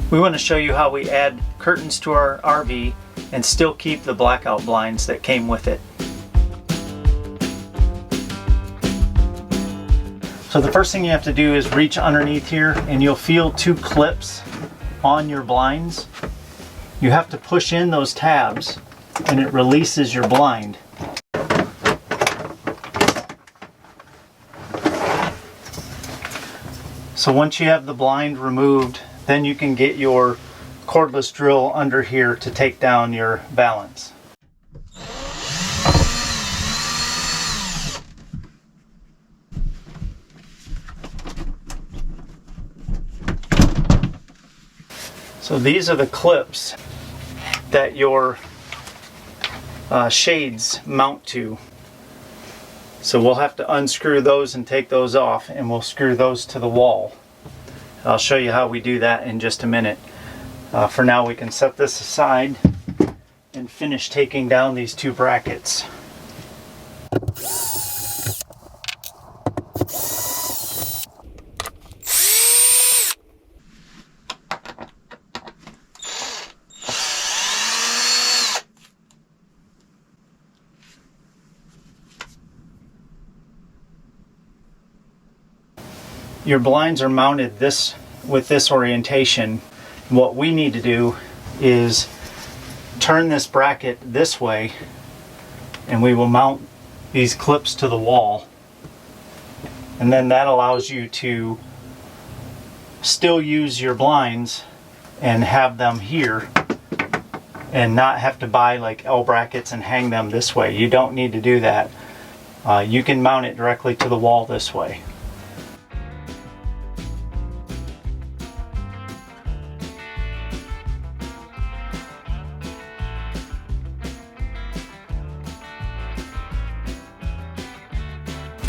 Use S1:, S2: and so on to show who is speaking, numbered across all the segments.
S1: We want to show you how we add curtains to our RV and still keep the blackout blinds that came with it. So the first thing you have to do is reach underneath here and you'll feel two clips on your blinds. You have to push in those tabs and it releases your blind. So once you have the blind removed, then you can get your cordless drill under here to take down your valance. So these are the clips that your shades mount to. So we'll have to unscrew those and take those off, and we'll screw those to the wall. I'll show you how we do that in just a minute. For now, we can set this aside and finish taking down these two brackets. Your blinds are mounted with this orientation. What we need to do is turn this bracket this way and we will mount these clips to the wall, and then that allows you to still use your blinds and have them here and not have to buy like L brackets and hang them this way. You don't need to do that. You can mount it directly to the wall this way.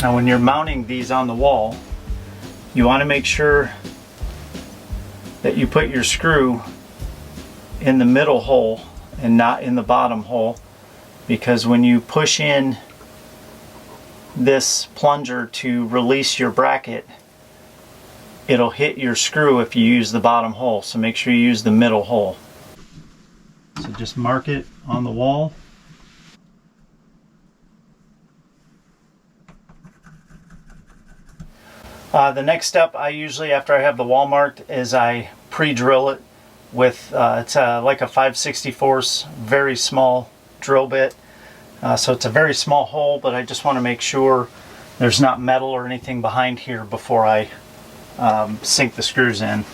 S1: Now when you're mounting these on the wall, you want to make sure that you put your screw in the middle hole and not in the bottom hole, because when you push in this plunger to release your bracket, it'll hit your screw if you use the bottom hole. So make sure you use the middle hole. So just mark it on the wall. The next step I usually, after I have the wall marked, is I pre-drill it with, it's like a 5/64 very small drill bit. So it's a very small hole, but I just want to make sure there's not metal or anything behind here before I sink the screws in.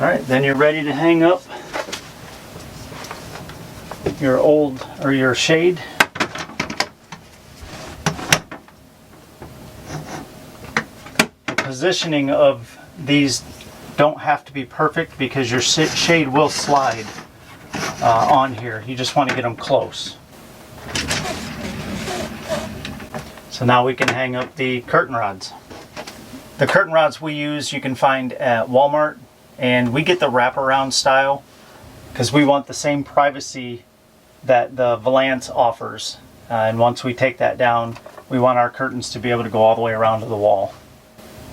S1: Alright, then you're ready to hang up your shade. Positioning of these don't have to be perfect because your shade will slide on here. You just want to get them close. So now we can hang up the curtain rods. The curtain rods we use you can find at Walmart, and we get the wraparound style because we want the same privacy that the Valance offers. And once we take that down, we want our curtains to be able to go all the way around to the wall.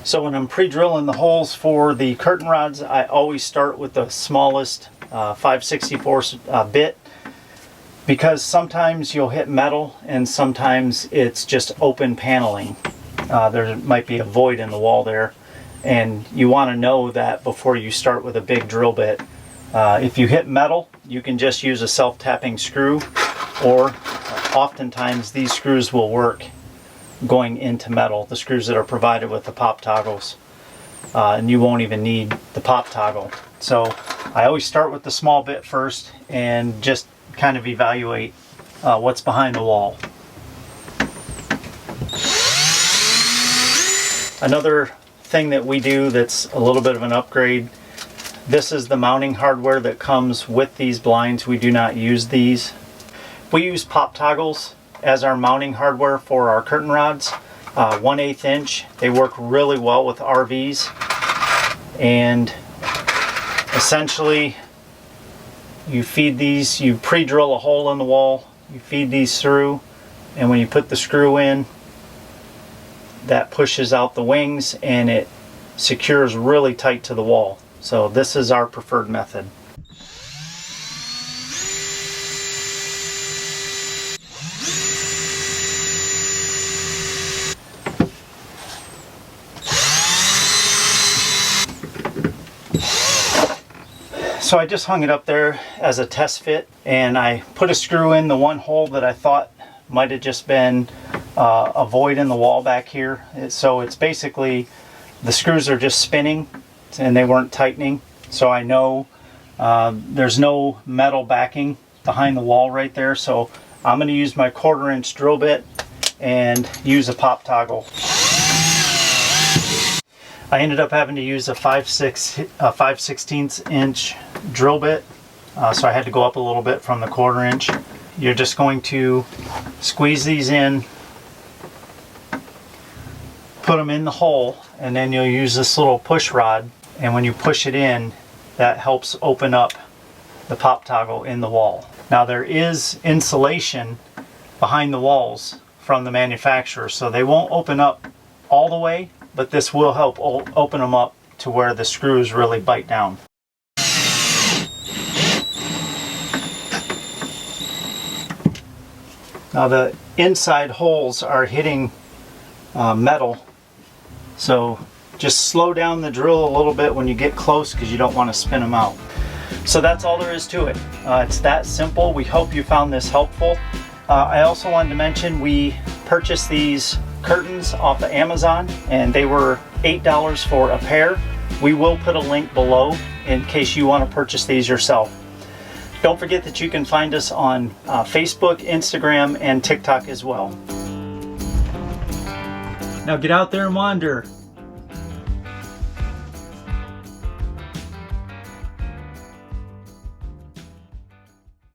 S1: So when I'm pre-drilling the holes for the curtain rods, I always start with the smallest 5/64 bit, because sometimes you'll hit metal and sometimes it's just open paneling. There might be a void in the wall there, and you want to know that before you start with a big drill bit. If you hit metal, you can just use a self-tapping screw, or oftentimes these screws will work going into metal, the screws that are provided with the pop toggles, and you won't even need the pop toggle. So I always start with the small bit first and just kind of evaluate what's behind the wall. Another thing that we do that's a little bit of an upgrade, this is the mounting hardware that comes with these blinds. We do not use these. We use pop toggles as our mounting hardware for our curtain rods, 1/8 inch. They work really well with RVs, and essentially you feed these, you pre-drill a hole in the wall, you feed these through, and when you put the screw in, that pushes out the wings and it secures really tight to the wall. So this is our preferred method. So I just hung it up there as a test fit, and I put a screw in the one hole that I thought might have just been a void in the wall back here. So it's basically, the screws are just spinning and they weren't tightening. So I know there's no metal backing behind the wall right there. So I'm going to use my 1/4 inch drill bit and use a pop toggle. I ended up having to use a 5/16 inch drill bit, so I had to go up a little bit from the 1/4 inch. You're just going to squeeze these in, put them in the hole, and then you'll use this little push rod, and when you push it in, that helps open up the pop toggle in the wall. Now there is insulation behind the walls from the manufacturer, so they won't open up all the way, but this will help open them up to where the screws really bite down. Now the inside holes are hitting metal, so just slow down the drill a little bit when you get close because you don't want to spin them out. So that's all there is to it. It's that simple. We hope you found this helpful. I also wanted to mention we purchased these curtains off of Amazon, and they were $8 for a pair. We will put a link below in case you want to purchase these yourself. Don't forget that you can find us on Facebook, Instagram, and TikTok as well. Now get out there and wander.